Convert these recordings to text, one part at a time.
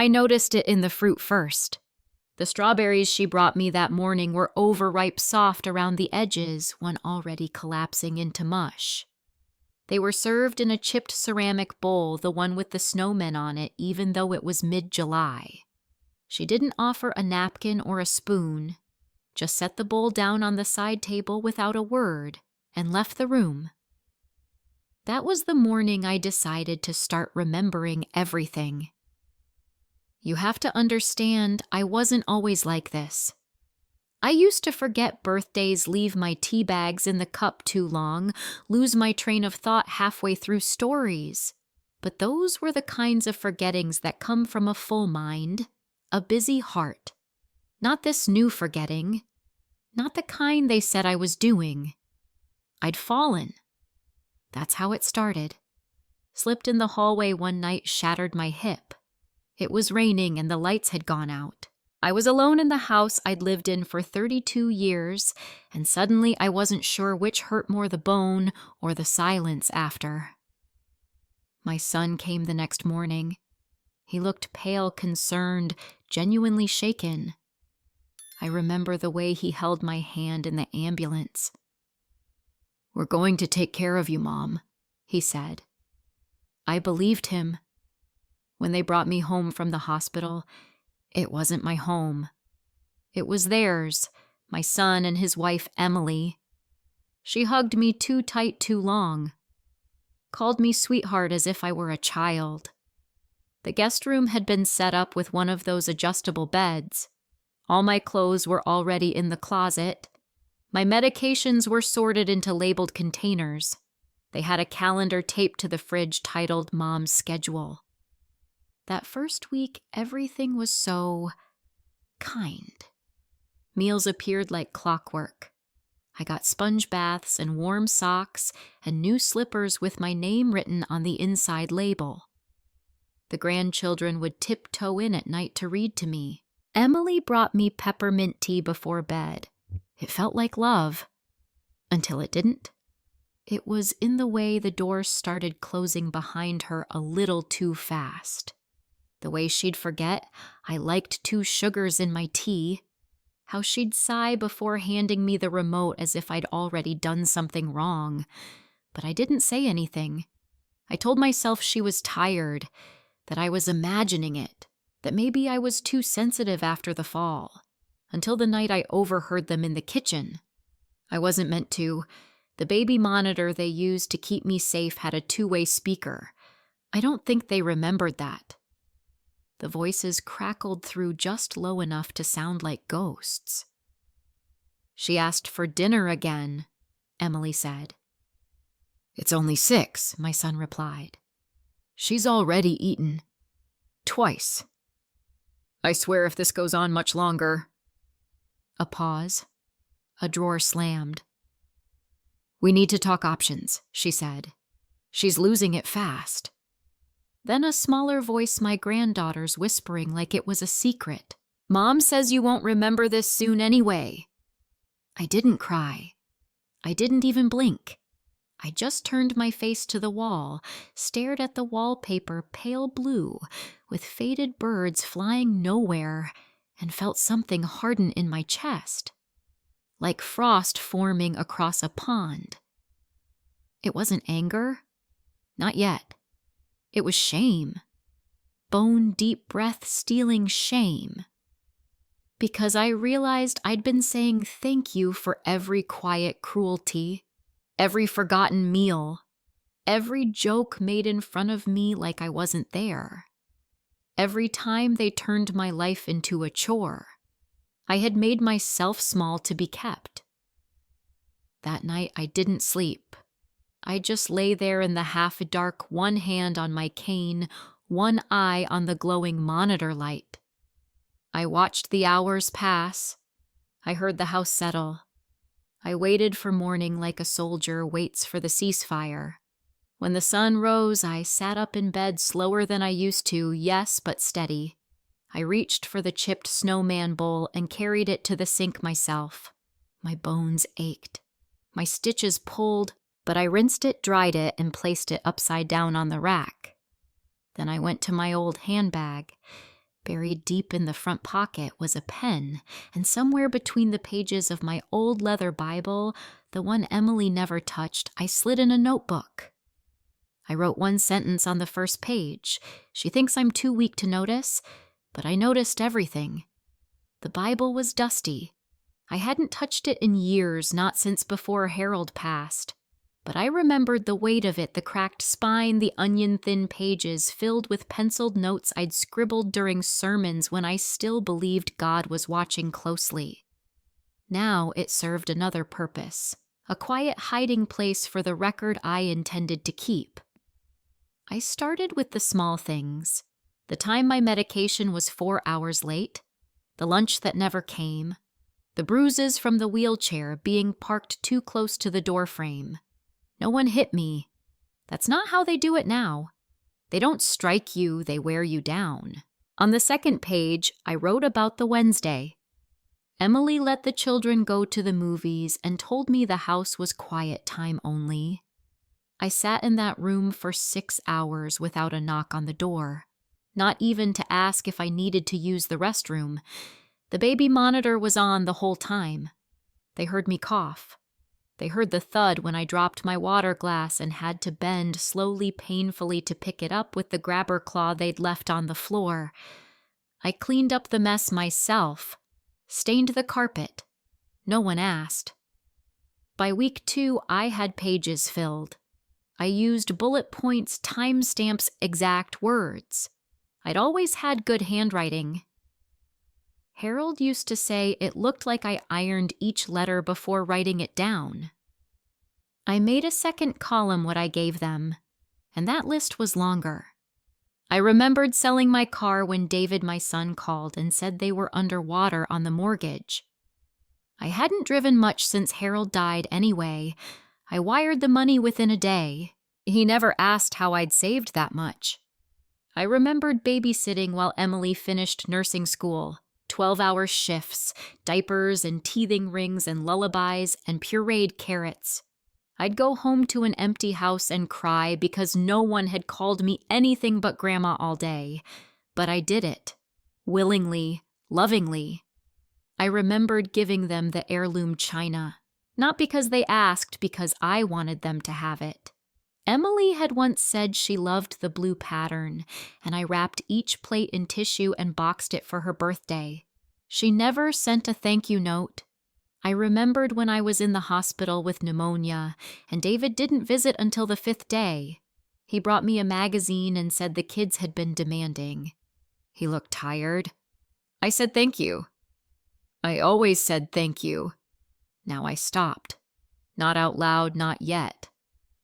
I noticed it in the fruit first. The strawberries she brought me that morning were overripe soft around the edges when already collapsing into mush. They were served in a chipped ceramic bowl, the one with the snowmen on it, even though it was mid-July. She didn't offer a napkin or a spoon, just set the bowl down on the side table without a word and left the room. That was the morning I decided to start remembering everything. You have to understand, I wasn't always like this. I used to forget birthdays, leave my tea bags in the cup too long, lose my train of thought halfway through stories. But those were the kinds of forgettings that come from a full mind, a busy heart. Not this new forgetting, not the kind they said I was doing. I'd fallen. That's how it started. Slipped in the hallway one night, shattered my hip. It was raining and the lights had gone out. I was alone in the house I'd lived in for 32 years, and suddenly I wasn't sure which hurt more, the bone or the silence after. My son came the next morning. He looked pale, concerned, genuinely shaken. I remember the way he held my hand in the ambulance. "We're going to take care of you, Mom," he said. I believed him. When they brought me home from the hospital, it wasn't my home. It was theirs, my son and his wife, Emily. She hugged me too tight too long, called me sweetheart as if I were a child. The guest room had been set up with one of those adjustable beds. All my clothes were already in the closet. My medications were sorted into labeled containers. They had a calendar taped to the fridge titled Mom's Schedule. That first week, everything was so kind. Meals appeared like clockwork. I got sponge baths and warm socks and new slippers with my name written on the inside label. The grandchildren would tiptoe in at night to read to me. Emily brought me peppermint tea before bed. It felt like love. Until it didn't. It was in the way the door started closing behind her a little too fast. The way she'd forget I liked 2 sugars in my tea. How she'd sigh before handing me the remote as if I'd already done something wrong. But I didn't say anything. I told myself she was tired, that I was imagining it, that maybe I was too sensitive after the fall, until the night I overheard them in the kitchen. I wasn't meant to. The baby monitor they used to keep me safe had a 2-way speaker. I don't think they remembered that. The voices crackled through just low enough to sound like ghosts. "She asked for dinner again," Emily said. "It's only 6, my son replied. "She's already eaten. Twice. I swear if this goes on much longer." A pause. A drawer slammed. "We need to talk options," she said. "She's losing it fast." Then a smaller voice, my granddaughter's, whispering like it was a secret. "Mom says you won't remember this soon anyway." I didn't cry. I didn't even blink. I just turned my face to the wall, stared at the wallpaper, pale blue, with faded birds flying nowhere, and felt something harden in my chest, like frost forming across a pond. It wasn't anger. Not yet. It was shame. Bone-deep breath-stealing shame. Because I realized I'd been saying thank you for every quiet cruelty, every forgotten meal, every joke made in front of me like I wasn't there. Every time they turned my life into a chore, I had made myself small to be kept. That night I didn't sleep. I just lay there in the half-dark, one hand on my cane, one eye on the glowing monitor light. I watched the hours pass. I heard the house settle. I waited for morning like a soldier waits for the ceasefire. When the sun rose, I sat up in bed slower than I used to, yes, but steady. I reached for the chipped snowman bowl and carried it to the sink myself. My bones ached. My stitches pulled, but I rinsed it, dried it, and placed it upside down on the rack. Then I went to my old handbag. Buried deep in the front pocket was a pen, and somewhere between the pages of my old leather Bible, the one Emily never touched, I slid in a notebook. I wrote one sentence on the first page. She thinks I'm too weak to notice, but I noticed everything. The Bible was dusty. I hadn't touched it in years, not since before Harold passed. But I remembered the weight of it, the cracked spine, the onion-thin pages filled with penciled notes I'd scribbled during sermons when I still believed God was watching closely. Now it served another purpose, a quiet hiding place for the record I intended to keep. I started with the small things. The time my medication was 4 hours late, the lunch that never came, the bruises from the wheelchair being parked too close to the doorframe. No one hit me. That's not how they do it now. They don't strike you, they wear you down. On the second page, I wrote about the Wednesday. Emily let the children go to the movies and told me the house was quiet time only. I sat in that room for 6 hours without a knock on the door, not even to ask if I needed to use the restroom. The baby monitor was on the whole time. They heard me cough. They heard the thud when I dropped my water glass and had to bend slowly, painfully to pick it up with the grabber claw they'd left on the floor. I cleaned up the mess myself, stained the carpet. No one asked. By week 2, I had pages filled. I used bullet points, timestamps, exact words. I'd always had good handwriting. Harold used to say it looked like I ironed each letter before writing it down. I made a second column what I gave them, and that list was longer. I remembered selling my car when David, my son, called and said they were underwater on the mortgage. I hadn't driven much since Harold died anyway. I wired the money within a day. He never asked how I'd saved that much. I remembered babysitting while Emily finished nursing school. 12-hour shifts, diapers and teething rings and lullabies and pureed carrots. I'd go home to an empty house and cry because no one had called me anything but Grandma all day. But I did it. Willingly, lovingly. I remembered giving them the heirloom china. Not because they asked, because I wanted them to have it. Emily had once said she loved the blue pattern, and I wrapped each plate in tissue and boxed it for her birthday. She never sent a thank you note. I remembered when I was in the hospital with pneumonia, and David didn't visit until the 5th day. He brought me a magazine and said the kids had been demanding. He looked tired. I said thank you. I always said thank you. Now I stopped. Not out loud, not yet.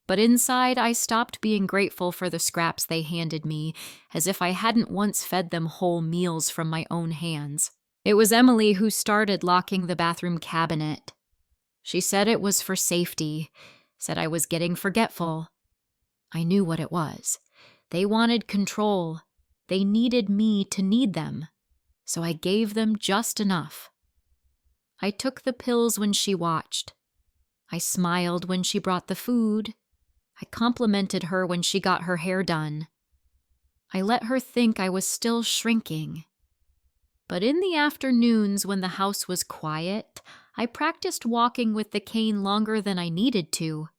But inside, I stopped being grateful for the scraps they handed me, as if I hadn't once fed them whole meals from my own hands. It was Emily who started locking the bathroom cabinet. She said it was for safety, said I was getting forgetful. I knew what it was. They wanted control. They needed me to need them. So I gave them just enough. I took the pills when she watched. I smiled when she brought the food. I complimented her when she got her hair done. I let her think I was still shrinking. But in the afternoons when the house was quiet, I practiced walking with the cane longer than I needed to.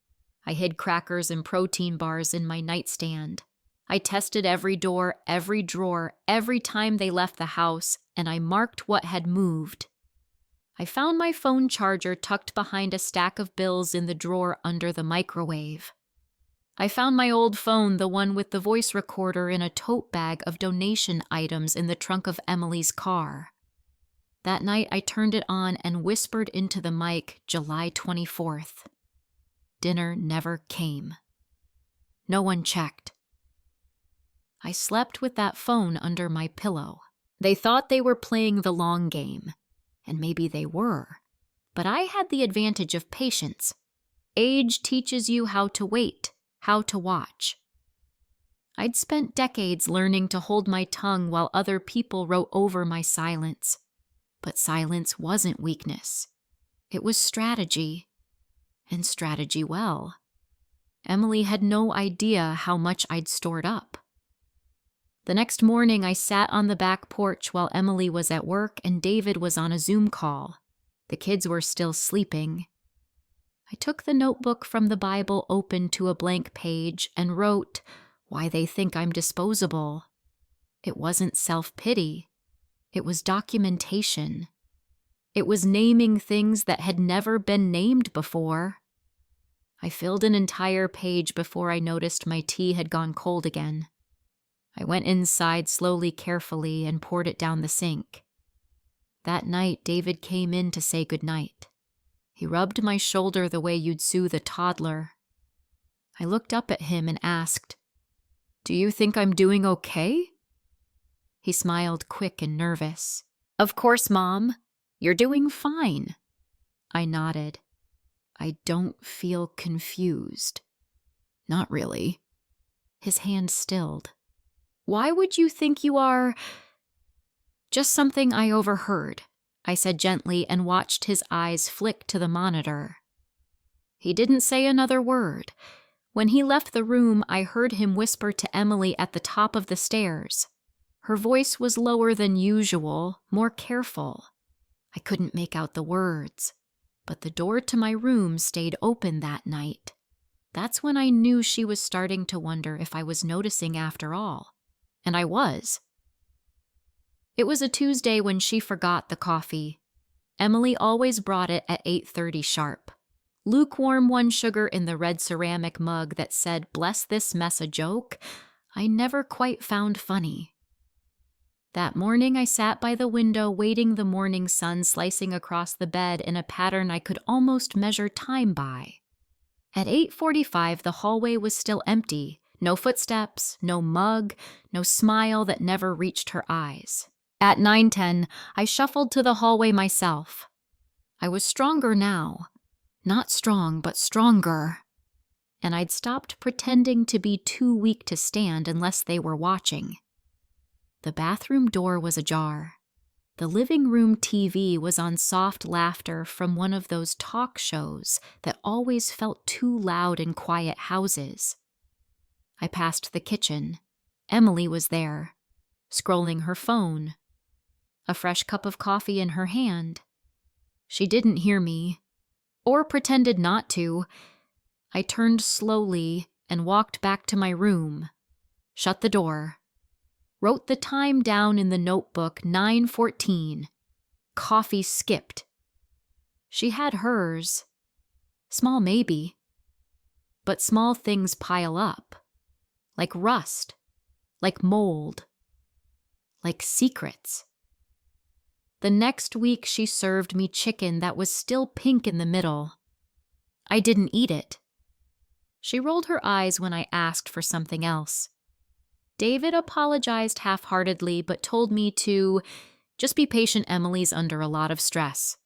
I hid crackers and protein bars in my nightstand. I tested every door, every drawer, every time they left the house, and I marked what had moved. I found my phone charger tucked behind a stack of bills in the drawer under the microwave. I found my old phone, the one with the voice recorder, in a tote bag of donation items in the trunk of Emily's car. That night I turned it on and whispered into the mic, July 24th. Dinner never came. No one checked. I slept with that phone under my pillow. They thought they were playing the long game, and maybe they were. But I had the advantage of patience. Age teaches you how to wait, how to watch. I'd spent decades learning to hold my tongue while other people wrote over my silence. But silence wasn't weakness. It was strategy. And strategy well. Emily had no idea how much I'd stored up. The next morning, I sat on the back porch while Emily was at work and David was on a Zoom call. The kids were still sleeping. I took the notebook from the Bible open to a blank page and wrote, "Why they think I'm disposable." It wasn't self-pity. It was documentation. It was naming things that had never been named before. I filled an entire page before I noticed my tea had gone cold again. I went inside slowly, carefully, and poured it down the sink. That night, David came in to say goodnight. He rubbed my shoulder the way you'd soothe a toddler. I looked up at him and asked, "Do you think I'm doing okay?" He smiled quick and nervous. "Of course, Mom. You're doing fine." I nodded. "I don't feel confused." "Not really." His hand stilled. "Why would you think you are?" "Just something I overheard," I said gently and watched his eyes flick to the monitor. He didn't say another word. When he left the room, I heard him whisper to Emily at the top of the stairs. Her voice was lower than usual, more careful. I couldn't make out the words, but the door to my room stayed open that night. That's when I knew she was starting to wonder if I was noticing after all. And I was. It was a Tuesday when she forgot the coffee. Emily always brought it at 8:30 sharp. Lukewarm one sugar in the red ceramic mug that said, "Bless this mess a joke," I never quite found funny. That morning I sat by the window waiting the morning sun slicing across the bed in a pattern I could almost measure time by. At 8:45 the hallway was still empty. No footsteps, no mug, no smile that never reached her eyes. At 9:10, I shuffled to the hallway myself. I was stronger now. Not strong, but stronger. And I'd stopped pretending to be too weak to stand unless they were watching. The bathroom door was ajar. The living room TV was on soft laughter from one of those talk shows that always felt too loud in quiet houses. I passed the kitchen. Emily was there, scrolling her phone. A fresh cup of coffee in her hand. She didn't hear me, or pretended not to. I turned slowly and walked back to my room, shut the door, wrote the time down in the notebook, 9:14. Coffee skipped. She had hers. Small maybe, but small things pile up. Like rust, like mold, like secrets. The next week she served me chicken that was still pink in the middle. I didn't eat it. She rolled her eyes when I asked for something else. David apologized half-heartedly but told me to just be patient. Emily's under a lot of stress.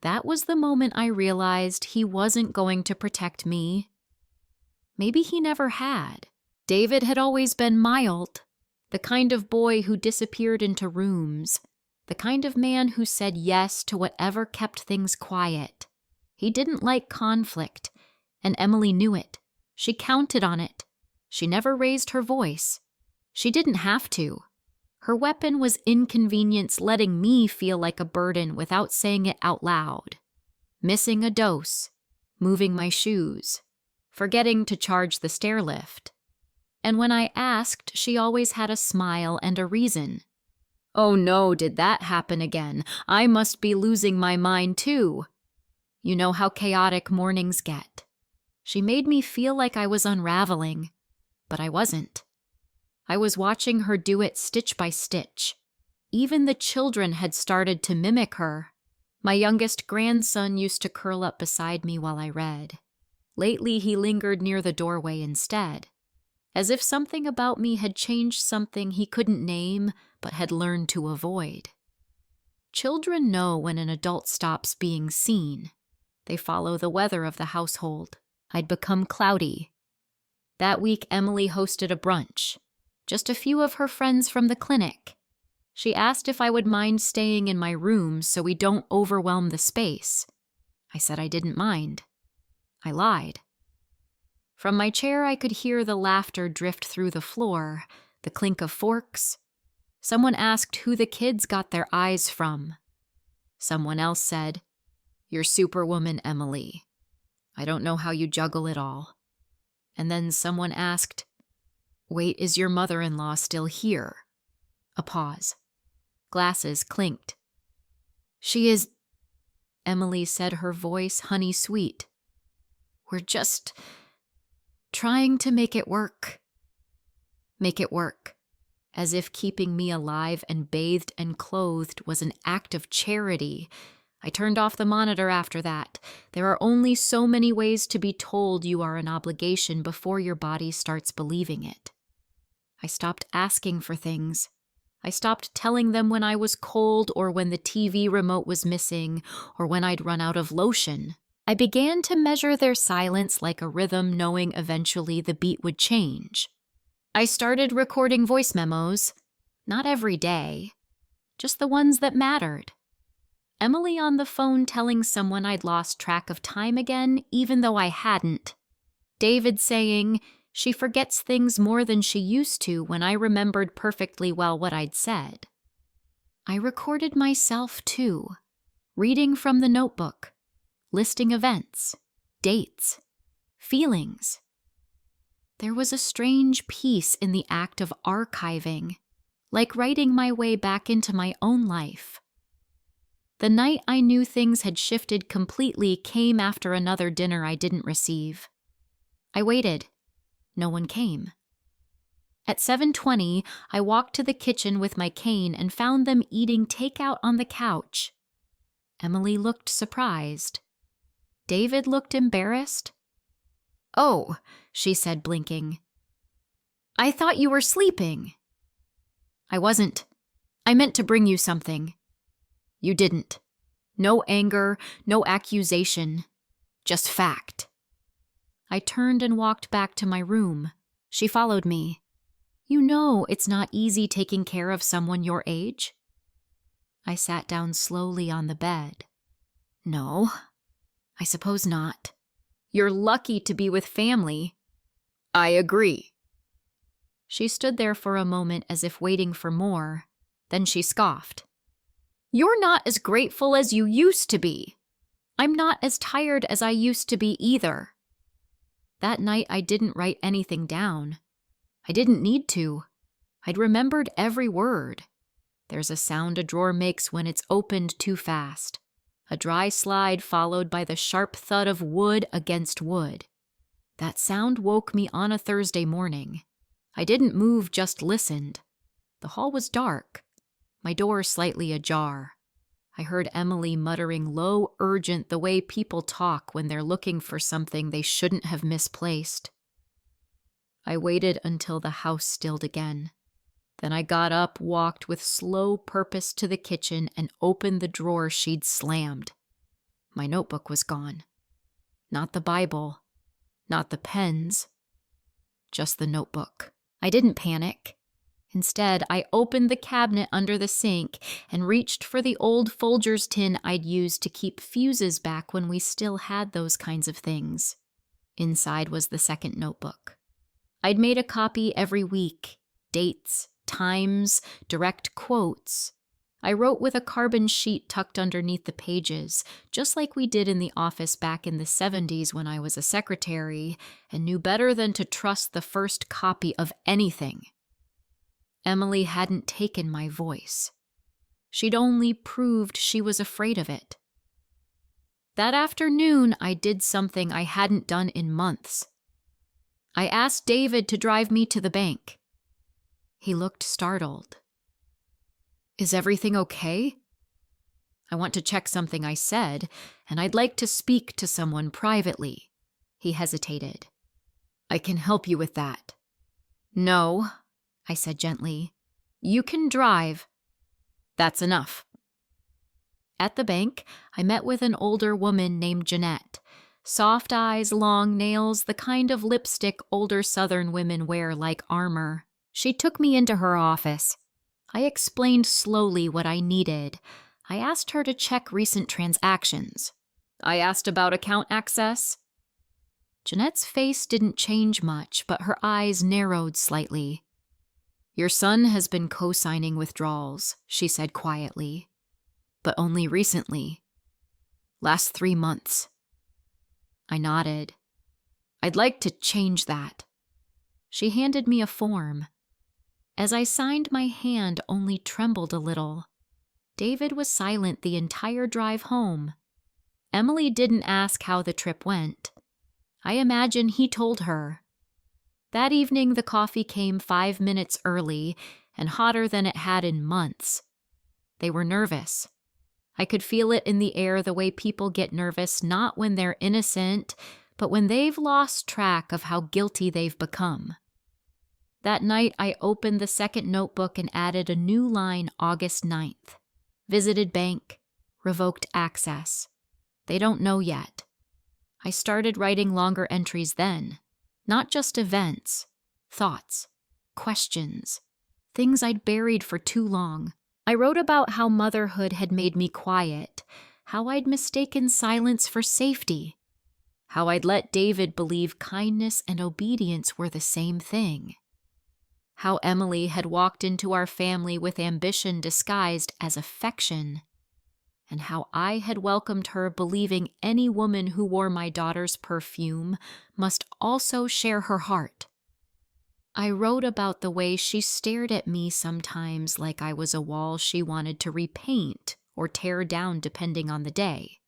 That was the moment I realized he wasn't going to protect me. Maybe he never had. David had always been mild, the kind of boy who disappeared into rooms, the kind of man who said yes to whatever kept things quiet. He didn't like conflict, and Emily knew it. She counted on it. She never raised her voice. She didn't have to. Her weapon was inconvenience, letting me feel like a burden without saying it out loud. Missing a dose, moving my shoes, forgetting to charge the stair lift. And when I asked, she always had a smile and a reason. "Oh no, did that happen again? I must be losing my mind too." You know how chaotic mornings get. She made me feel like I was unraveling, but I wasn't. I was watching her do it stitch by stitch. Even the children had started to mimic her. My youngest grandson used to curl up beside me while I read. Lately, he lingered near the doorway instead, as if something about me had changed something he couldn't name but had learned to avoid. Children know when an adult stops being seen. They follow the weather of the household. I'd become cloudy. That week, Emily hosted a brunch. Just a few of her friends from the clinic. She asked if I would mind staying in my room so we don't overwhelm the space. I said I didn't mind. I lied. From my chair, I could hear the laughter drift through the floor, the clink of forks. Someone asked who the kids got their eyes from. Someone else said, "You're Superwoman, Emily. I don't know how you juggle it all." And then someone asked, "Wait, is your mother-in-law still here?" A pause. Glasses clinked. "She is," Emily said, her voice honey-sweet. "We're just trying to make it work." Make it work. As if keeping me alive and bathed and clothed was an act of charity. I turned off the monitor after that. There are only so many ways to be told you are an obligation before your body starts believing it. I stopped asking for things. I stopped telling them when I was cold or when the TV remote was missing or when I'd run out of lotion. I began to measure their silence like a rhythm, knowing eventually the beat would change. I started recording voice memos, not every day, just the ones that mattered. Emily on the phone telling someone I'd lost track of time again, even though I hadn't. David saying she forgets things more than she used to when I remembered perfectly well what I'd said. I recorded myself too, reading from the notebook, listing events, dates, feelings. There was a strange peace in the act of archiving, like writing my way back into my own life. The night I knew things had shifted completely came after another dinner I didn't receive. I waited. No one came. At 7:20, I walked to the kitchen with my cane and found them eating takeout on the couch. Emily looked surprised. David looked embarrassed. "Oh," she said, blinking. "I thought you were sleeping." "I wasn't. I meant to bring you something." "You didn't. No anger, no accusation. Just fact." I turned and walked back to my room. She followed me. "You know it's not easy taking care of someone your age." I sat down slowly on the bed. "No, I suppose not. You're lucky to be with family." "I agree." She stood there for a moment as if waiting for more. Then she scoffed. "You're not as grateful as you used to be. I'm not as tired as I used to be either." That night I didn't write anything down. I didn't need to. I'd remembered every word. There's a sound a drawer makes when it's opened too fast. A dry slide followed by the sharp thud of wood against wood. That sound woke me on a Thursday morning. I didn't move, just listened. The hall was dark, my door slightly ajar. I heard Emily muttering low, urgent, the way people talk when they're looking for something they shouldn't have misplaced. I waited until the house stilled again. Then I got up, walked with slow purpose to the kitchen, and opened the drawer she'd slammed. My notebook was gone. Not the Bible, not the pens, just the notebook. I didn't panic. Instead, I opened the cabinet under the sink and reached for the old Folgers tin I'd used to keep fuses back when we still had those kinds of things. Inside was the second notebook. I'd made a copy every week, dates, times, direct quotes. I wrote with a carbon sheet tucked underneath the pages, just like we did in the office back in the 70s when I was a secretary and knew better than to trust the first copy of anything. Emily hadn't taken my voice. She'd only proved she was afraid of it. That afternoon, I did something I hadn't done in months. I asked David to drive me to the bank. He looked startled. "Is everything okay?" "I want to check something I said, and I'd like to speak to someone privately." He hesitated. "I can help you with that." "No," I said gently. "You can drive." "That's enough." At the bank, I met with an older woman named Jeanette. Soft eyes, long nails, the kind of lipstick older Southern women wear like armor. She took me into her office. I explained slowly what I needed. I asked her to check recent transactions. I asked about account access. Jeanette's face didn't change much, but her eyes narrowed slightly. Your son has been co-signing withdrawals, she said quietly. But only recently. Last 3 months. I nodded. I'd like to change that. She handed me a form. As I signed, my hand only trembled a little. David was silent the entire drive home. Emily didn't ask how the trip went. I imagine he told her. That evening, the coffee came 5 minutes early and hotter than it had in months. They were nervous. I could feel it in the air the way people get nervous not when they're innocent, but when they've lost track of how guilty they've become. That night, I opened the second notebook and added a new line August 9th. Visited bank. Revoked access. They don't know yet. I started writing longer entries then. Not just events. Thoughts. Questions. Things I'd buried for too long. I wrote about how motherhood had made me quiet. How I'd mistaken silence for safety. How I'd let David believe kindness and obedience were the same thing. How Emily had walked into our family with ambition disguised as affection, and how I had welcomed her believing any woman who wore my daughter's perfume must also share her heart. I wrote about the way she stared at me sometimes like I was a wall she wanted to repaint or tear down depending on the day.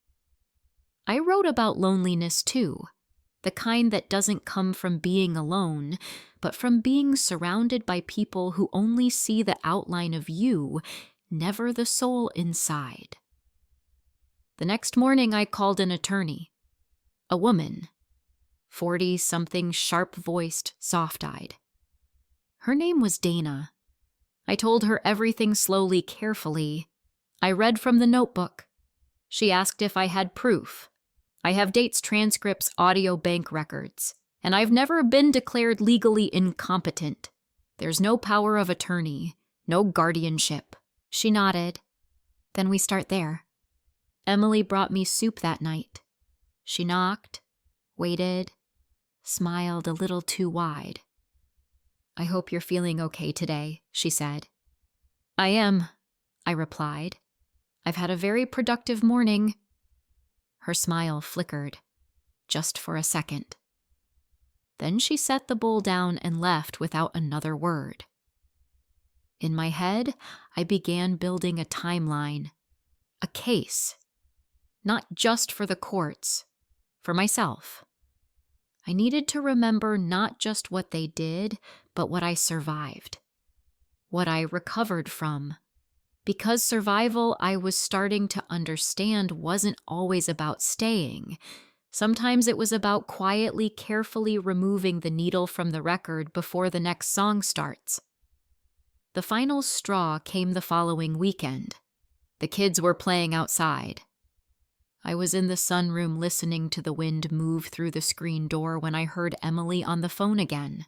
I wrote about loneliness too, the kind that doesn't come from being alone, but from being surrounded by people who only see the outline of you, never the soul inside. The next morning, I called an attorney. A woman. 40-something, sharp-voiced, soft-eyed. Her name was Dana. I told her everything slowly, carefully. I read from the notebook. She asked if I had proof. I have dates, transcripts, audio bank records, and I've never been declared legally incompetent. There's no power of attorney, no guardianship. She nodded. Then we start there. Emily brought me soup that night. She knocked, waited, smiled a little too wide. I hope you're feeling okay today, she said. I am, I replied. I've had a very productive morning. Her smile flickered, just for a second. Then she set the bowl down and left without another word. In my head, I began building a timeline, a case. Not just for the courts, for myself. I needed to remember not just what they did, but what I survived. What I recovered from. Because survival, I was starting to understand, wasn't always about staying. Sometimes it was about quietly, carefully removing the needle from the record before the next song starts. The final straw came the following weekend. The kids were playing outside. I was in the sunroom listening to the wind move through the screen door when I heard Emily on the phone again.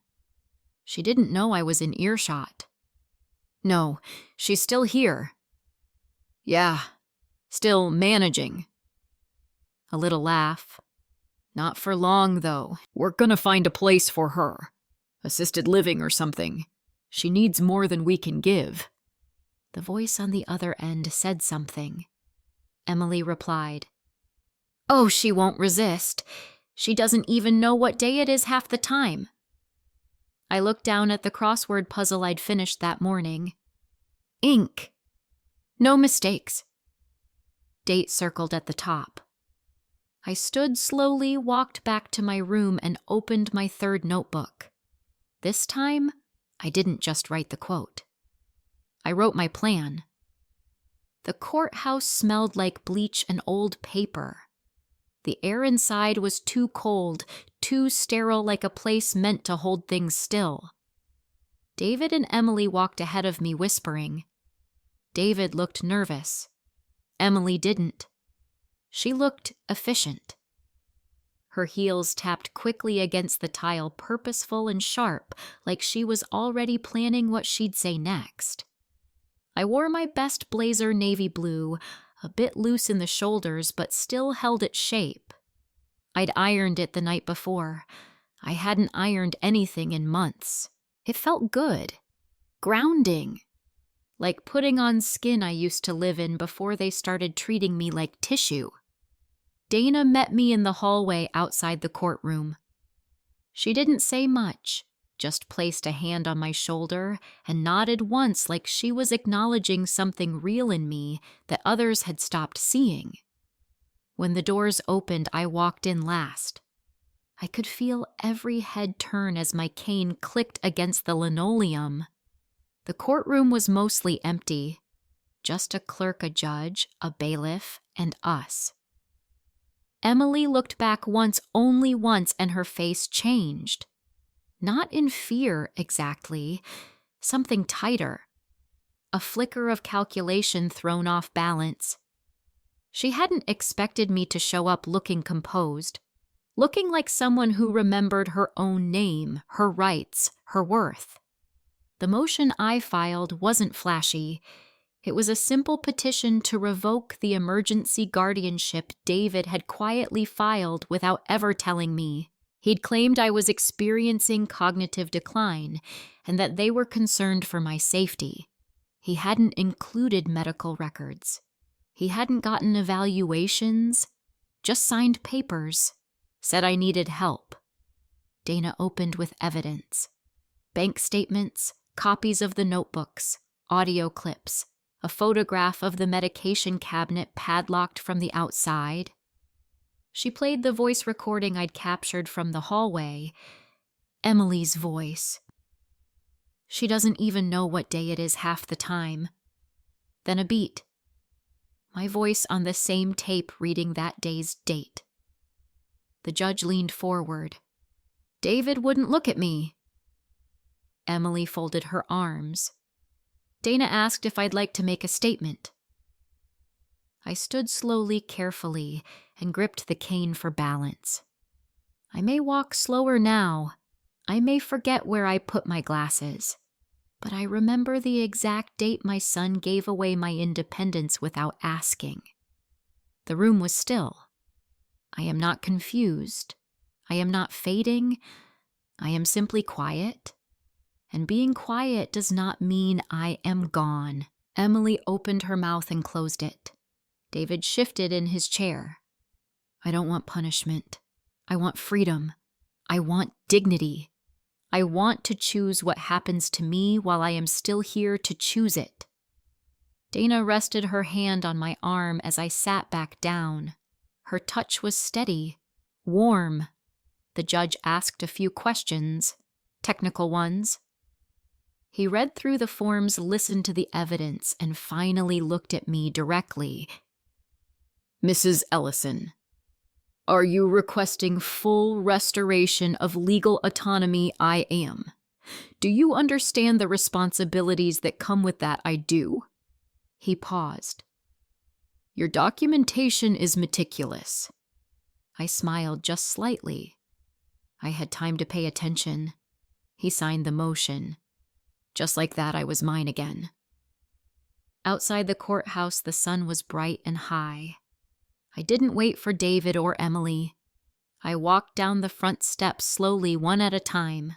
She didn't know I was in earshot. No, she's still here. Yeah, still managing. A little laugh. Not for long, though. We're gonna find a place for her. Assisted living or something. She needs more than we can give. The voice on the other end said something. Emily replied, Oh, she won't resist. She doesn't even know what day it is half the time. I looked down at the crossword puzzle I'd finished that morning. Ink. No mistakes. Date circled at the top. I stood slowly, walked back to my room, and opened my third notebook. This time, I didn't just write the quote. I wrote my plan. The courthouse smelled like bleach and old paper. The air inside was too cold, too sterile, like a place meant to hold things still. David and Emily walked ahead of me, whispering. David looked nervous. Emily didn't. She looked efficient. Her heels tapped quickly against the tile, purposeful and sharp, like she was already planning what she'd say next. I wore my best blazer, navy blue, a bit loose in the shoulders, but still held its shape. I'd ironed it the night before. I hadn't ironed anything in months. It felt good. grounding. Like putting on skin I used to live in before they started treating me like tissue. Dana met me in the hallway outside the courtroom. She didn't say much, just placed a hand on my shoulder and nodded once like she was acknowledging something real in me that others had stopped seeing. When the doors opened, I walked in last. I could feel every head turn as my cane clicked against the linoleum. The courtroom was mostly empty, just a clerk, a judge, a bailiff, and us. Emily looked back once, only once, and her face changed. Not in fear, exactly. Something tighter. A flicker of calculation thrown off balance. She hadn't expected me to show up looking composed, looking like someone who remembered her own name, her rights, her worth. The motion I filed wasn't flashy. It was a simple petition to revoke the emergency guardianship David had quietly filed without ever telling me. He'd claimed I was experiencing cognitive decline and that they were concerned for my safety. He hadn't included medical records. He hadn't gotten evaluations, just signed papers, said I needed help. Dana opened with evidence. Bank statements, copies of the notebooks, audio clips, a photograph of the medication cabinet padlocked from the outside. She played the voice recording I'd captured from the hallway. Emily's voice. She doesn't even know what day it is half the time. Then a beat. My voice on the same tape reading that day's date. The judge leaned forward. David wouldn't look at me. Emily folded her arms. Dana asked if I'd like to make a statement. I stood slowly, carefully, and gripped the cane for balance. I may walk slower now. I may forget where I put my glasses. But I remember the exact date my son gave away my independence without asking. The room was still. I am not confused. I am not fading. I am simply quiet. And being quiet does not mean I am gone. Emily opened her mouth and closed it. David shifted in his chair. I don't want punishment. I want freedom. I want dignity. I want to choose what happens to me while I am still here to choose it. Dana rested her hand on my arm as I sat back down. Her touch was steady, warm. The judge asked a few questions, technical ones. He read through the forms, listened to the evidence, and finally looked at me directly. Mrs. Ellison, are you requesting full restoration of legal autonomy? I am. Do you understand the responsibilities that come with that? I do. He paused. Your documentation is meticulous. I smiled just slightly. I had time to pay attention. He signed the motion. Just like that, I was mine again. Outside the courthouse, the sun was bright and high. I didn't wait for David or Emily. I walked down the front steps slowly, one at a time.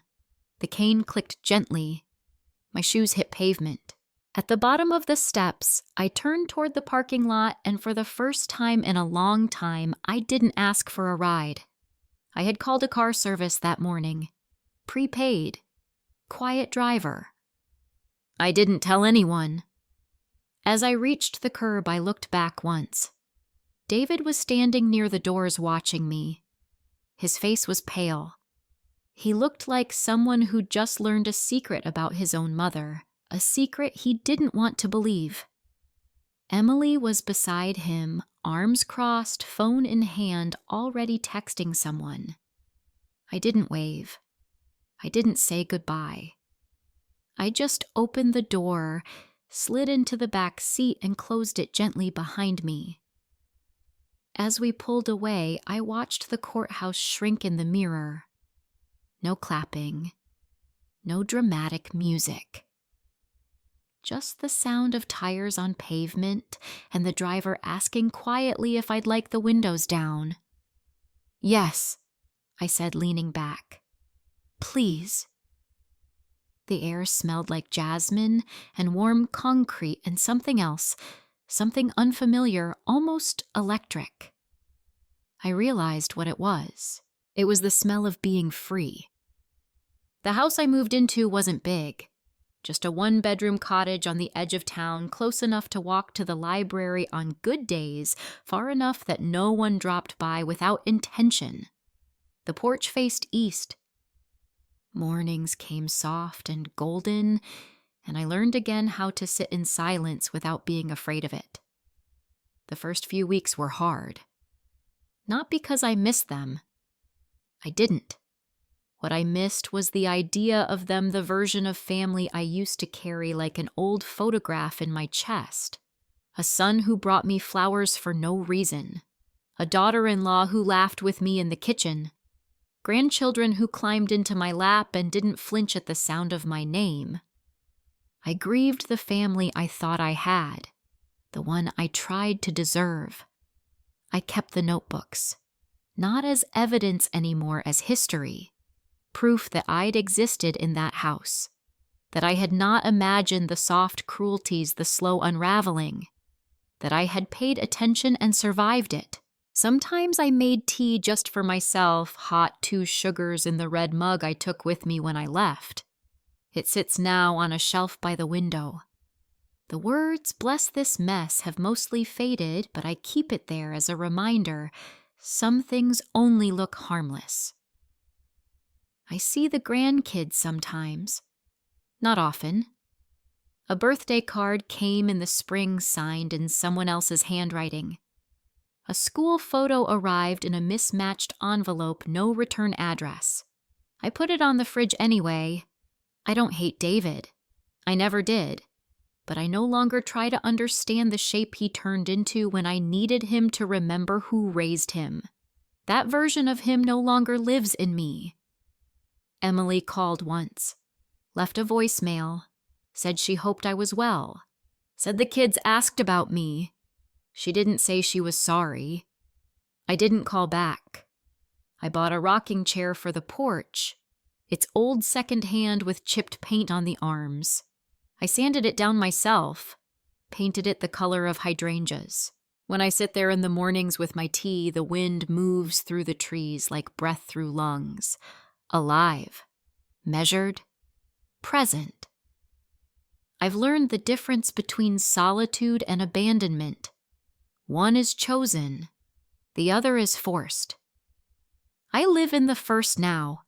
The cane clicked gently. My shoes hit pavement. At the bottom of the steps, I turned toward the parking lot, and for the first time in a long time, I didn't ask for a ride. I had called a car service that morning. Prepaid. Quiet driver. I didn't tell anyone. As I reached the curb, I looked back once. David was standing near the doors watching me. His face was pale. He looked like someone who'd just learned a secret about his own mother, a secret he didn't want to believe. Emily was beside him, arms crossed, phone in hand, already texting someone. I didn't wave. I didn't say goodbye. I just opened the door, slid into the back seat, and closed it gently behind me. As we pulled away, I watched the courthouse shrink in the mirror. No clapping. No dramatic music. Just the sound of tires on pavement and the driver asking quietly if I'd like the windows down. Yes, I said, leaning back. Please. The air smelled like jasmine and warm concrete and something else, something unfamiliar, almost electric. I realized what it was. It was the smell of being free. The house I moved into wasn't big. Just a one-bedroom cottage on the edge of town, close enough to walk to the library on good days, far enough that no one dropped by without intention. The porch faced east. Mornings came soft and golden, and I learned again how to sit in silence without being afraid of it. The first few weeks were hard. Not because I missed them. I didn't. What I missed was the idea of them, the version of family I used to carry like an old photograph in my chest. A son who brought me flowers for no reason. A daughter-in-law who laughed with me in the kitchen. Grandchildren who climbed into my lap and didn't flinch at the sound of my name. I grieved the family I thought I had, the one I tried to deserve. I kept the notebooks, not as evidence anymore, as history, proof that I'd existed in that house, that I had not imagined the soft cruelties, the slow unraveling, that I had paid attention and survived it. Sometimes I made tea just for myself, hot 2 sugars in the red mug I took with me when I left. It sits now on a shelf by the window. The words, "bless this mess," have mostly faded, but I keep it there as a reminder. Some things only look harmless. I see the grandkids sometimes. Not often. A birthday card came in the spring signed in someone else's handwriting. A school photo arrived in a mismatched envelope, no return address. I put it on the fridge anyway. I don't hate David. I never did. But I no longer try to understand the shape he turned into when I needed him to remember who raised him. That version of him no longer lives in me. Emily called once, left a voicemail, said she hoped I was well, said the kids asked about me. She didn't say she was sorry. I didn't call back. I bought a rocking chair for the porch. It's old secondhand with chipped paint on the arms. I sanded it down myself, painted it the color of hydrangeas. When I sit there in the mornings with my tea, the wind moves through the trees like breath through lungs. Alive, measured, present. I've learned the difference between solitude and abandonment. One is chosen, the other is forced. I live in the first now.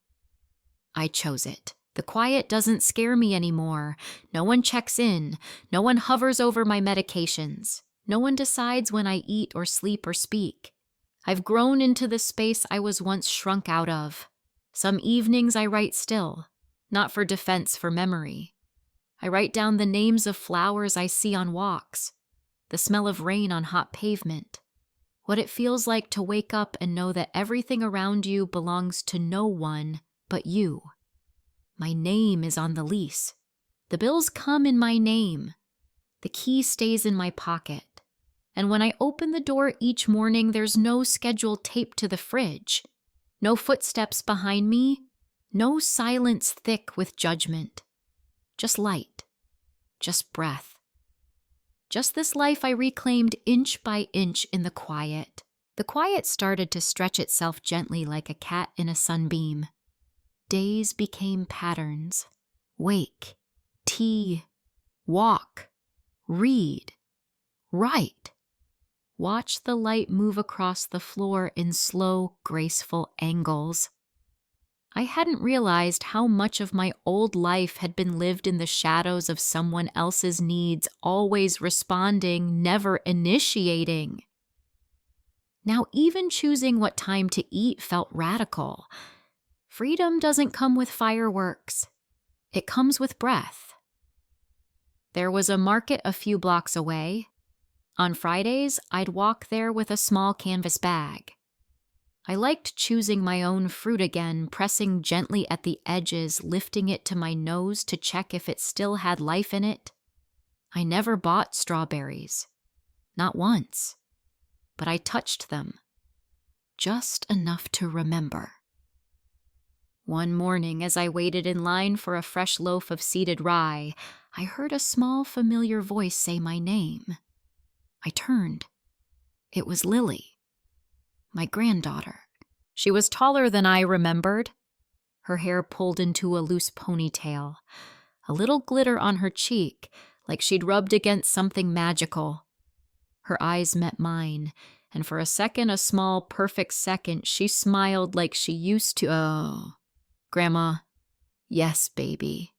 I chose it. The quiet doesn't scare me anymore. No one checks in. No one hovers over my medications. No one decides when I eat or sleep or speak. I've grown into the space I was once shrunk out of. Some evenings I write still, not for defense, for memory. I write down the names of flowers I see on walks, the smell of rain on hot pavement, what it feels like to wake up and know that everything around you belongs to no one but you. My name is on the lease. The bills come in my name. The key stays in my pocket. And when I open the door each morning, there's no schedule taped to the fridge. No footsteps behind me. No silence thick with judgment. Just light. Just breath. Just this life I reclaimed inch by inch in the quiet. The quiet started to stretch itself gently like a cat in a sunbeam. Days became patterns. Wake, tea, walk, read, write. Watch the light move across the floor in slow, graceful angles. I hadn't realized how much of my old life had been lived in the shadows of someone else's needs, always responding, never initiating. Now even choosing what time to eat felt radical. Freedom doesn't come with fireworks. It comes with breath. There was a market a few blocks away. On Fridays, I'd walk there with a small canvas bag. I liked choosing my own fruit again, pressing gently at the edges, lifting it to my nose to check if it still had life in it. I never bought strawberries. Not once. But I touched them. Just enough to remember. One morning, as I waited in line for a fresh loaf of seeded rye, I heard a small, familiar voice say my name. I turned. It was Lily, my granddaughter. She was taller than I remembered, her hair pulled into a loose ponytail, a little glitter on her cheek, like she'd rubbed against something magical. Her eyes met mine, and for a small, perfect second, she smiled like she used to. Oh, Grandma, yes, baby.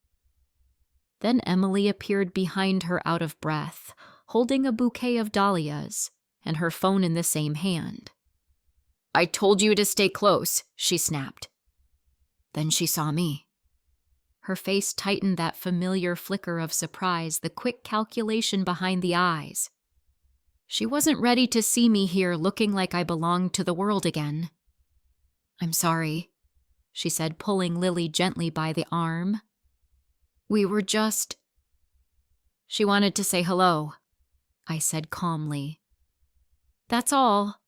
Then Emily appeared behind her out of breath, holding a bouquet of dahlias, and her phone in the same hand. I told you to stay close, she snapped. Then she saw me. Her face tightened, that familiar flicker of surprise, the quick calculation behind the eyes. She wasn't ready to see me here looking like I belonged to the world again. I'm sorry, she said, pulling Lily gently by the arm. We were just... She wanted to say hello, I said calmly. That's all.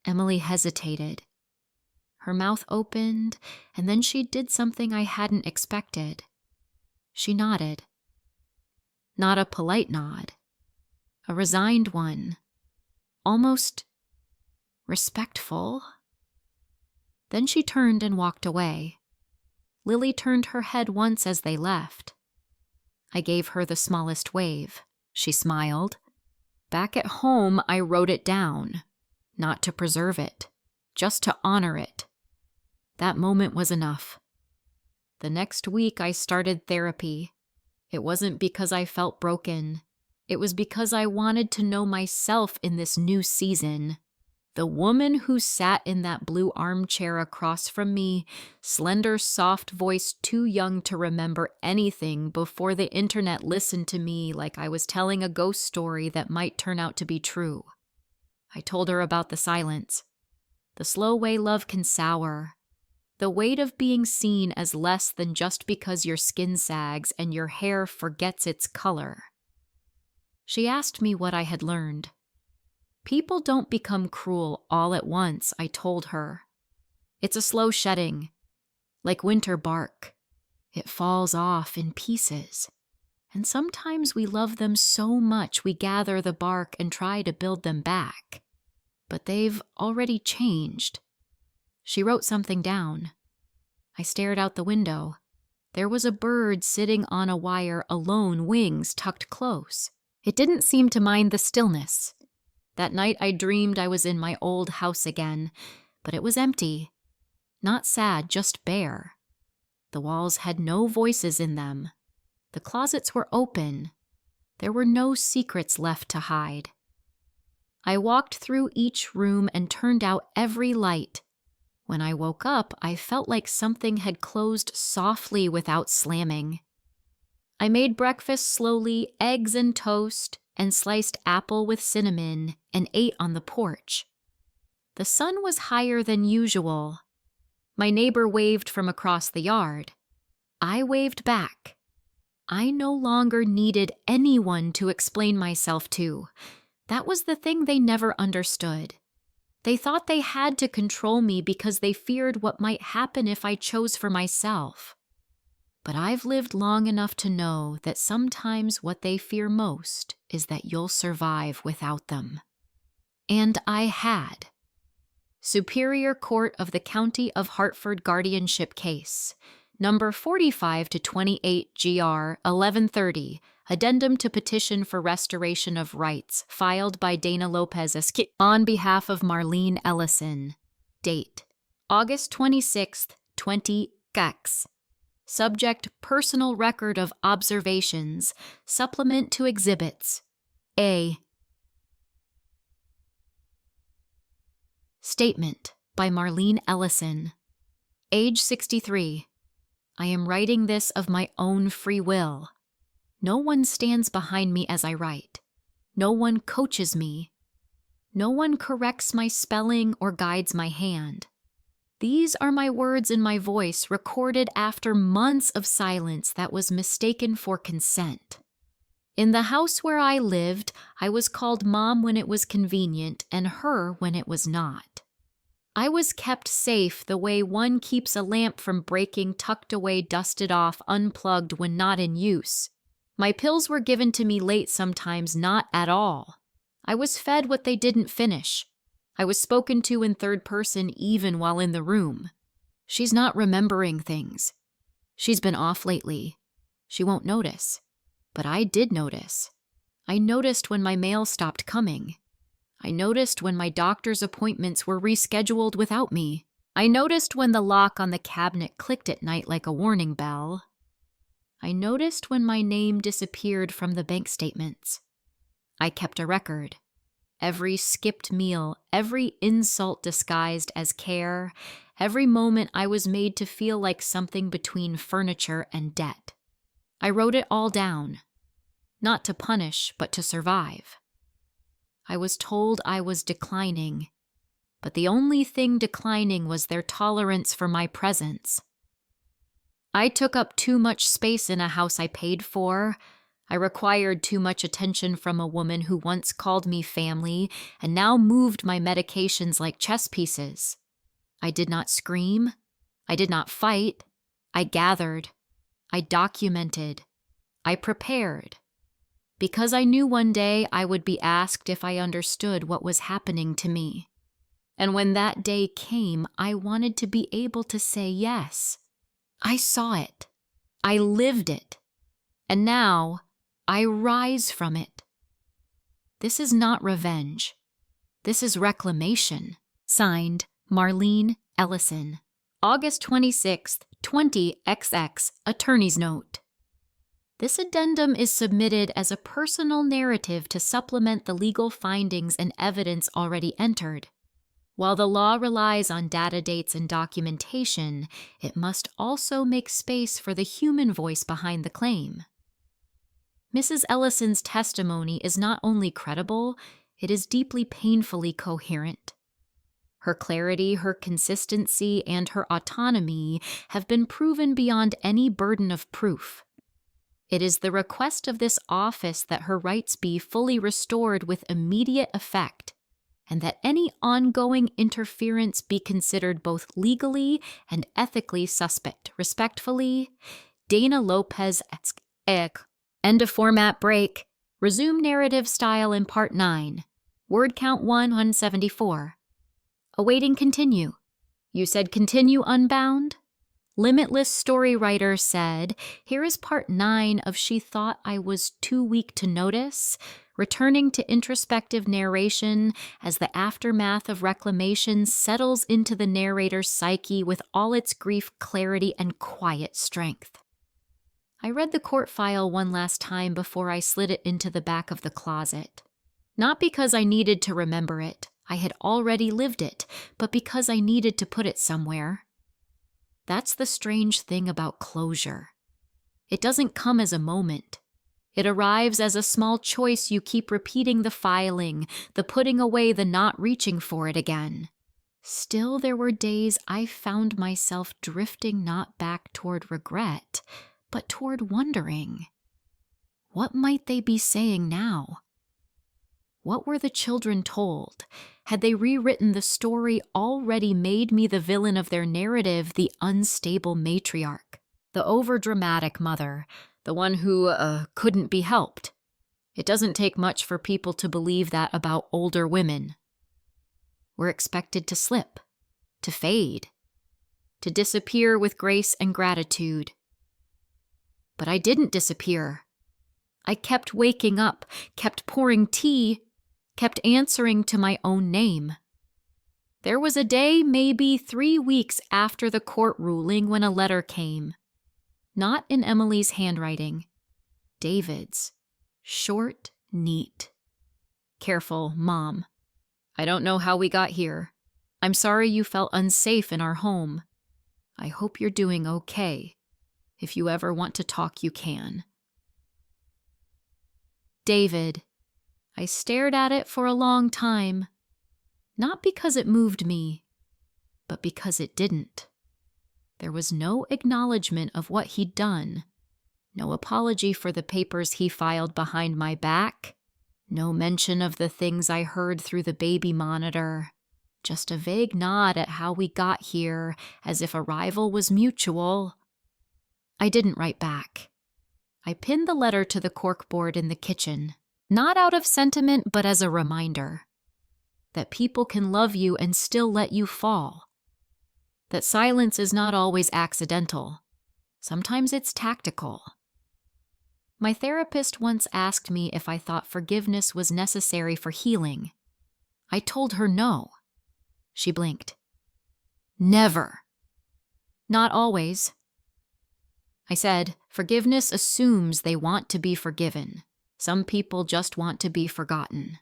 Emily hesitated. Her mouth opened, and then she did something I hadn't expected. She nodded. Not a polite nod. A resigned one. Almost respectful. Then she turned and walked away. Lily turned her head once as they left. I gave her the smallest wave. She smiled. Back at home, I wrote it down. Not to preserve it, just to honor it. That moment was enough. The next week, I started therapy. It wasn't because I felt broken. It was because I wanted to know myself in this new season. The woman who sat in that blue armchair across from me, slender, soft voice, too young to remember anything before the internet listened to me like I was telling a ghost story that might turn out to be true. I told her about the silence, the slow way love can sour, the weight of being seen as less than just because your skin sags and your hair forgets its color. She asked me what I had learned. People don't become cruel all at once, I told her. It's a slow shedding, like winter bark. It falls off in pieces. And sometimes we love them so much we gather the bark and try to build them back. But they've already changed. She wrote something down. I stared out the window. There was a bird sitting on a wire alone, wings tucked close. It didn't seem to mind the stillness. That night I dreamed I was in my old house again, but it was empty. Not sad, just bare. The walls had no voices in them. The closets were open. There were no secrets left to hide. I walked through each room and turned out every light. When I woke up, I felt like something had closed softly without slamming. I made breakfast slowly, eggs and toast, and sliced apple with cinnamon, and ate on the porch. The sun was higher than usual. My neighbor waved from across the yard. I waved back. I no longer needed anyone to explain myself to. That was the thing they never understood. They thought they had to control me because they feared what might happen if I chose for myself. But I've lived long enough to know that sometimes what they fear most is that you'll survive without them. And I had. Superior Court of the County of Hartford Guardianship Case, number 45 to 28 GR 1130, Addendum to Petition for Restoration of Rights, filed by Dana Lopez on behalf of Marlene Ellison. Date: August 26, 20 Subject: Personal Record of Observations. Supplement to Exhibits. A. Statement by Marlene Ellison. Age 63. I am writing this of my own free will. No one stands behind me as I write. No one coaches me. No one corrects my spelling or guides my hand. These are my words in my voice, recorded after months of silence that was mistaken for consent. In the house where I lived, I was called Mom when it was convenient and her when it was not. I was kept safe the way one keeps a lamp from breaking, tucked away, dusted off, unplugged when not in use. My pills were given to me late sometimes, not at all. I was fed what they didn't finish. I was spoken to in third person even while in the room. She's not remembering things. She's been off lately. She won't notice. But I did notice. I noticed when my mail stopped coming. I noticed when my doctor's appointments were rescheduled without me. I noticed when the lock on the cabinet clicked at night like a warning bell. I noticed when my name disappeared from the bank statements. I kept a record. Every skipped meal, every insult disguised as care, every moment I was made to feel like something between furniture and debt. I wrote it all down. Not to punish, but to survive. I was told I was declining, but the only thing declining was their tolerance for my presence. I took up too much space in a house I paid for. I required too much attention from a woman who once called me family and now moved my medications like chess pieces. I did not scream. I did not fight. I gathered. I documented. I prepared. Because I knew one day I would be asked if I understood what was happening to me. And when that day came, I wanted to be able to say yes. I saw it. I lived it. And now, I rise from it. This is not revenge. This is reclamation. Signed, Marlene Ellison. August 26th, 20XX, Attorney's Note. This addendum is submitted as a personal narrative to supplement the legal findings and evidence already entered. While the law relies on data dates and documentation, it must also make space for the human voice behind the claim. Mrs. Ellison's testimony is not only credible, it is deeply painfully coherent. Her clarity, her consistency, and her autonomy have been proven beyond any burden of proof. It is the request of this office that her rights be fully restored with immediate effect, and that any ongoing interference be considered both legally and ethically suspect. Respectfully, Dana Lopez. End of format break. Resume narrative style in part 9. Word count 174. Awaiting continue. You said continue unbound? Limitless story writer said, here is part 9 of She Thought I Was Too Weak to Notice, returning to introspective narration as the aftermath of reclamation settles into the narrator's psyche with all its grief, clarity, and quiet strength. I read the court file one last time before I slid it into the back of the closet. Not because I needed to remember it, I had already lived it, but because I needed to put it somewhere. That's the strange thing about closure. It doesn't come as a moment. It arrives as a small choice you keep repeating the filing, the putting away, the not reaching for it again. Still, there were days I found myself drifting not back toward regret, but toward wondering. What might they be saying now? What were the children told? Had they rewritten the story already made me the villain of their narrative, the unstable matriarch, the overdramatic mother, the one who, couldn't be helped? It doesn't take much for people to believe that about older women. We're expected to slip, to fade, to disappear with grace and gratitude. But I didn't disappear. I kept waking up, kept pouring tea, kept answering to my own name. There was a day, maybe 3 weeks after the court ruling, when a letter came. Not in Emily's handwriting. David's. Short, neat. Careful, Mom. I don't know how we got here. I'm sorry you felt unsafe in our home. I hope you're doing okay. If you ever want to talk, you can. David. I stared at it for a long time, not because it moved me, but because it didn't. There was no acknowledgement of what he'd done, no apology for the papers he filed behind my back, no mention of the things I heard through the baby monitor. Just a vague nod at how we got here, as if arrival was mutual. I didn't write back. I pinned the letter to the corkboard in the kitchen, not out of sentiment but as a reminder that people can love you and still let you fall. That silence is not always accidental. Sometimes it's tactical. My therapist once asked me if I thought forgiveness was necessary for healing. I told her no. She blinked. Never. Not always. I said, forgiveness assumes they want to be forgiven. Some people just want to be forgotten.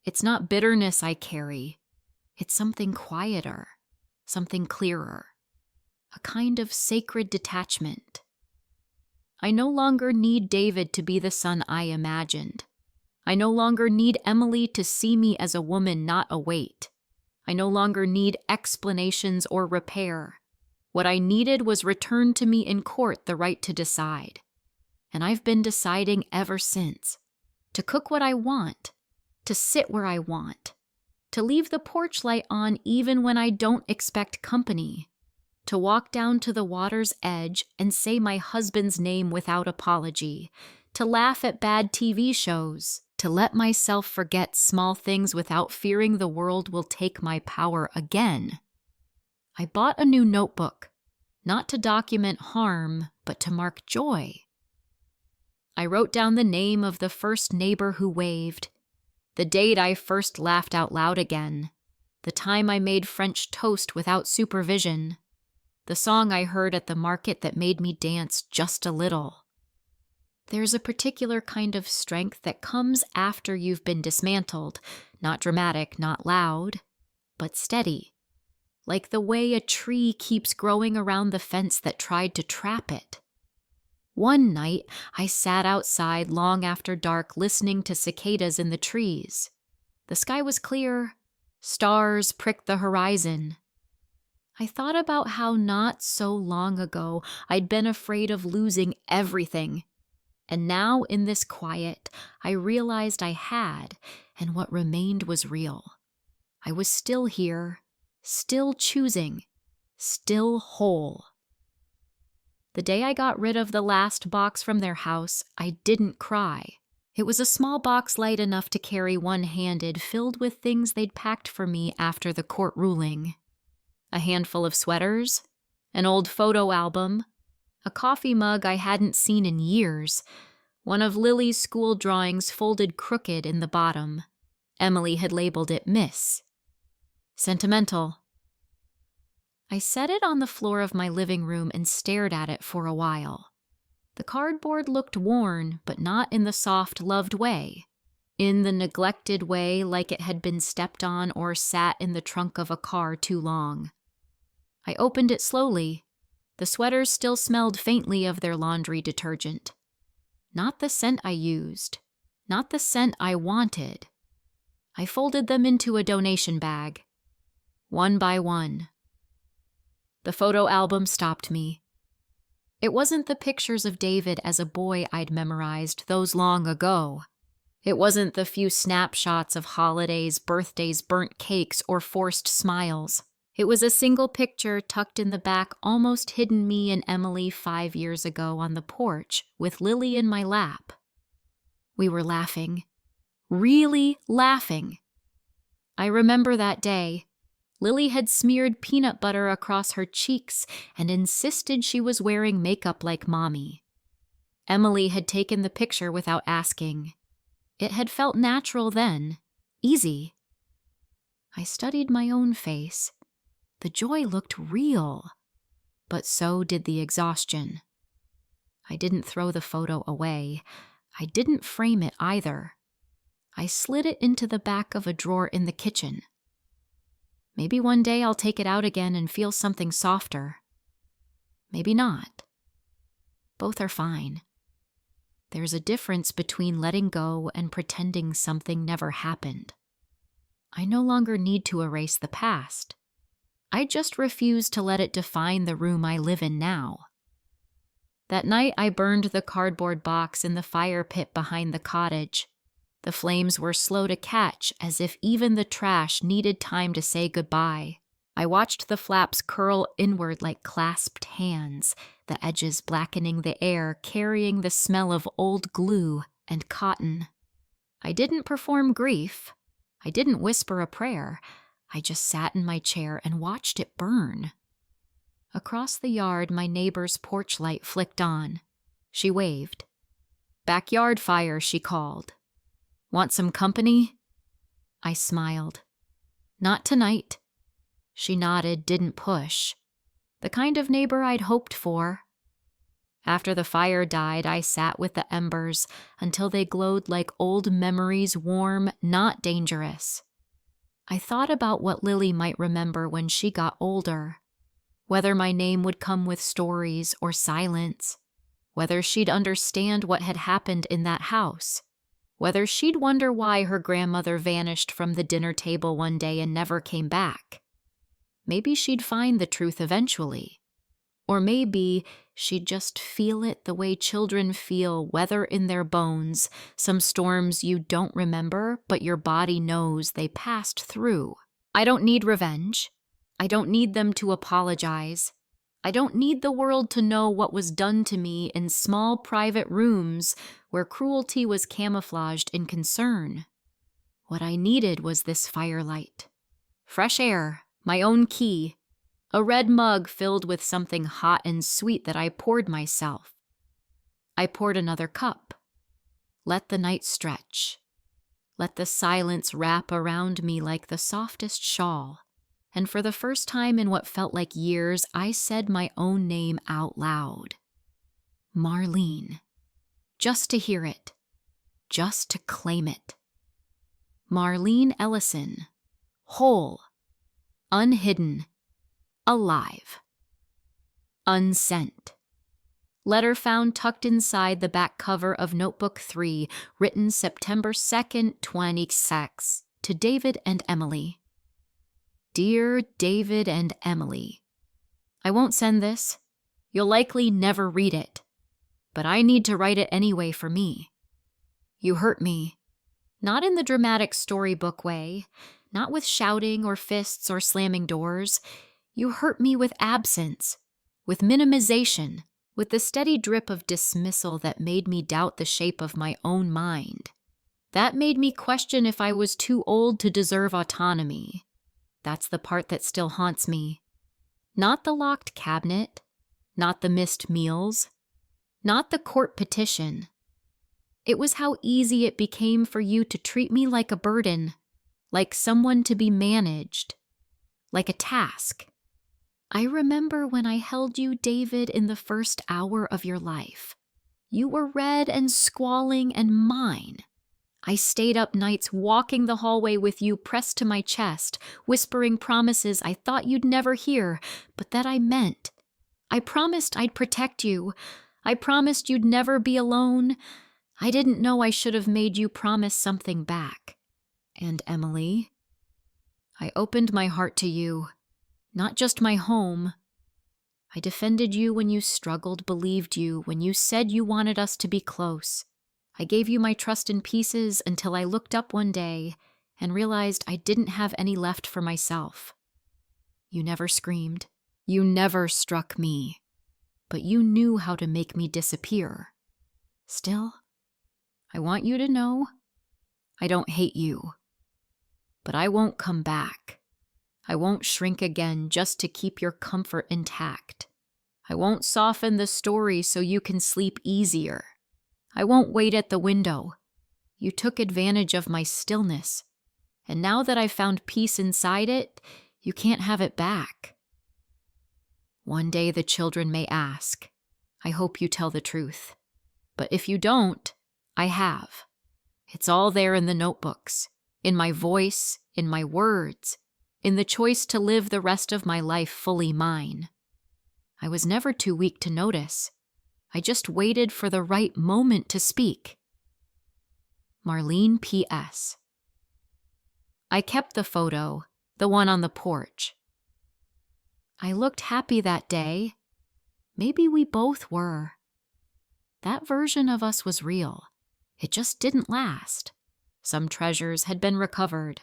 It's not bitterness I carry. It's something quieter, something clearer, a kind of sacred detachment. I no longer need David to be the son I imagined. I no longer need Emily to see me as a woman, not a weight. I no longer need explanations or repair. What I needed was returned to me in court the right to decide. And I've been deciding ever since. To cook what I want. To sit where I want. To leave the porch light on even when I don't expect company. To walk down to the water's edge and say my husband's name without apology. To laugh at bad TV shows. To let myself forget small things without fearing the world will take my power again. I bought a new notebook, not to document harm, but to mark joy. I wrote down the name of the first neighbor who waved, the date I first laughed out loud again, the time I made French toast without supervision, the song I heard at the market that made me dance just a little. There's a particular kind of strength that comes after you've been dismantled, not dramatic, not loud, but steady. Like the way a tree keeps growing around the fence that tried to trap it. One night, I sat outside long after dark listening to cicadas in the trees. The sky was clear. Stars pricked the horizon. I thought about how not so long ago I'd been afraid of losing everything. And now, in this quiet, I realized I had, and what remained was real. I was still here. Still choosing, still whole. The day I got rid of the last box from their house, I didn't cry. It was a small box light enough to carry one-handed, filled with things they'd packed for me after the court ruling. A handful of sweaters, an old photo album, a coffee mug I hadn't seen in years, one of Lily's school drawings folded crooked in the bottom. Emily had labeled it Miss. Sentimental. I set it on the floor of my living room and stared at it for a while. The cardboard looked worn, but not in the soft, loved way. In the neglected way, like it had been stepped on or sat in the trunk of a car too long. I opened it slowly. The sweaters still smelled faintly of their laundry detergent. Not the scent I used. Not the scent I wanted. I folded them into a donation bag. One by one. The photo album stopped me. It wasn't the pictures of David as a boy I'd memorized, those long ago. It wasn't the few snapshots of holidays, birthdays, burnt cakes, or forced smiles. It was a single picture tucked in the back, almost hidden me and Emily 5 years ago on the porch, with Lily in my lap. We were laughing. Really laughing. I remember that day. Lily had smeared peanut butter across her cheeks and insisted she was wearing makeup like Mommy. Emily had taken the picture without asking. It had felt natural then, easy. I studied my own face. The joy looked real, but so did the exhaustion. I didn't throw the photo away. I didn't frame it either. I slid it into the back of a drawer in the kitchen. Maybe one day I'll take it out again and feel something softer. Maybe not. Both are fine. There's a difference between letting go and pretending something never happened. I no longer need to erase the past. I just refuse to let it define the room I live in now. That night I burned the cardboard box in the fire pit behind the cottage. The flames were slow to catch, as if even the trash needed time to say goodbye. I watched the flaps curl inward like clasped hands, the edges blackening the air, carrying the smell of old glue and cotton. I didn't perform grief. I didn't whisper a prayer. I just sat in my chair and watched it burn. Across the yard, my neighbor's porch light flicked on. She waved. "Backyard fire," she called. "Want some company?" I smiled. "Not tonight." She nodded, didn't push. The kind of neighbor I'd hoped for. After the fire died, I sat with the embers until they glowed like old memories, warm, not dangerous. I thought about what Lily might remember when she got older. Whether my name would come with stories or silence. Whether she'd understand what had happened in that house. Whether she'd wonder why her grandmother vanished from the dinner table one day and never came back. Maybe she'd find the truth eventually. Or maybe she'd just feel it the way children feel weather in their bones, some storms you don't remember, but your body knows they passed through. I don't need revenge. I don't need them to apologize. I don't need the world to know what was done to me in small private rooms where cruelty was camouflaged in concern. What I needed was this firelight. Fresh air, my own key, a red mug filled with something hot and sweet that I poured myself. I poured another cup. Let the night stretch. Let the silence wrap around me like the softest shawl. And for the first time in what felt like years, I said my own name out loud. Marlene. Just to hear it. Just to claim it. Marlene Ellison. Whole. Unhidden. Alive. Unsent. Letter found tucked inside the back cover of Notebook 3, written September 2nd, 2006, to David and Emily. Dear David and Emily, I won't send this. You'll likely never read it. But I need to write it anyway for me. You hurt me. Not in the dramatic storybook way, not with shouting or fists or slamming doors. You hurt me with absence, with minimization, with the steady drip of dismissal that made me doubt the shape of my own mind. That made me question if I was too old to deserve autonomy. That's the part that still haunts me. Not the locked cabinet, not the missed meals, not the court petition. It was how easy it became for you to treat me like a burden, like someone to be managed, like a task. I remember when I held you, David, in the first hour of your life. You were red and squalling and mine. I stayed up nights walking the hallway with you pressed to my chest, whispering promises I thought you'd never hear, but that I meant. I promised I'd protect you. I promised you'd never be alone. I didn't know I should have made you promise something back. And Emily, I opened my heart to you, not just my home. I defended you when you struggled, believed you, when you said you wanted us to be close. I gave you my trust in pieces until I looked up one day and realized I didn't have any left for myself. You never screamed. You never struck me. But you knew how to make me disappear. Still, I want you to know I don't hate you. But I won't come back. I won't shrink again just to keep your comfort intact. I won't soften the story so you can sleep easier. I won't wait at the window. You took advantage of my stillness, and now that I've found peace inside it, you can't have it back. One day the children may ask. I hope you tell the truth. But if you don't, I have. It's all there in the notebooks, in my voice, in my words, in the choice to live the rest of my life fully mine. I was never too weak to notice. I just waited for the right moment to speak. Marlene P.S. I kept the photo, the one on the porch. I looked happy that day. Maybe we both were. That version of us was real. It just didn't last. Some treasures had been recovered.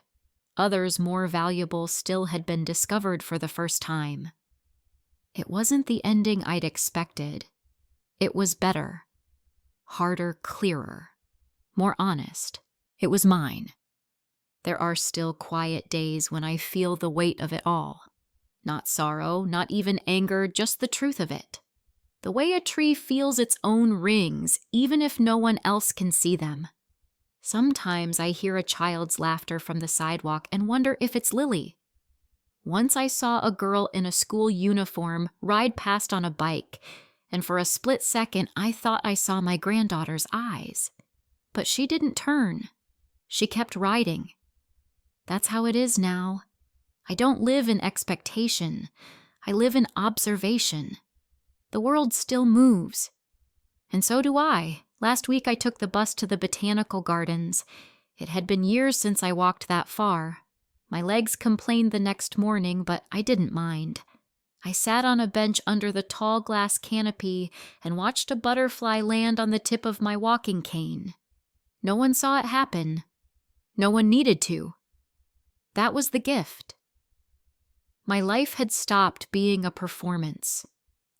Others more valuable still had been discovered for the first time. It wasn't the ending I'd expected. It was better. Harder, clearer. More honest. It was mine. There are still quiet days when I feel the weight of it all. Not sorrow, not even anger, just the truth of it. The way a tree feels its own rings, even if no one else can see them. Sometimes I hear a child's laughter from the sidewalk and wonder if it's Lily. Once I saw a girl in a school uniform ride past on a bike, and for a split second I thought I saw my granddaughter's eyes. But she didn't turn. She kept riding. That's how it is now. I don't live in expectation. I live in observation. The world still moves. And so do I. Last week I took the bus to the botanical gardens. It had been years since I walked that far. My legs complained the next morning, but I didn't mind. I sat on a bench under the tall glass canopy and watched a butterfly land on the tip of my walking cane. No one saw it happen. No one needed to. That was the gift. My life had stopped being a performance.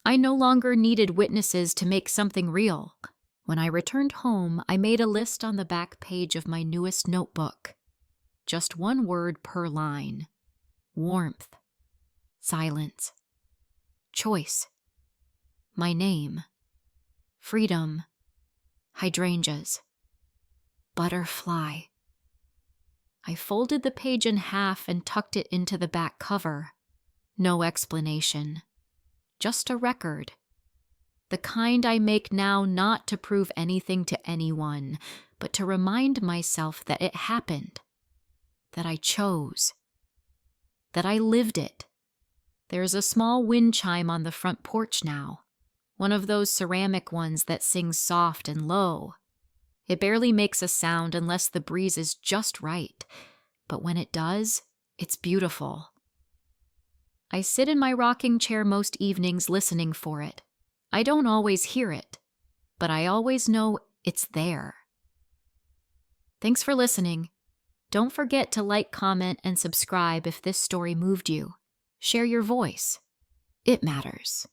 I no longer needed witnesses to make something real. When I returned home, I made a list on the back page of my newest notebook. Just one word per line. Warmth. Silence. Choice. My name. Freedom. Hydrangeas. Butterfly. I folded the page in half and tucked it into the back cover. No explanation. Just a record. The kind I make now not to prove anything to anyone, but to remind myself that it happened. That I chose. That I lived it. There's a small wind chime on the front porch now. One of those ceramic ones that sings soft and low. It barely makes a sound unless the breeze is just right, but when it does, it's beautiful. I sit in my rocking chair most evenings listening for it. I don't always hear it, but I always know it's there. Thanks for listening. Don't forget to like, comment, and subscribe if this story moved you. Share your voice. It matters.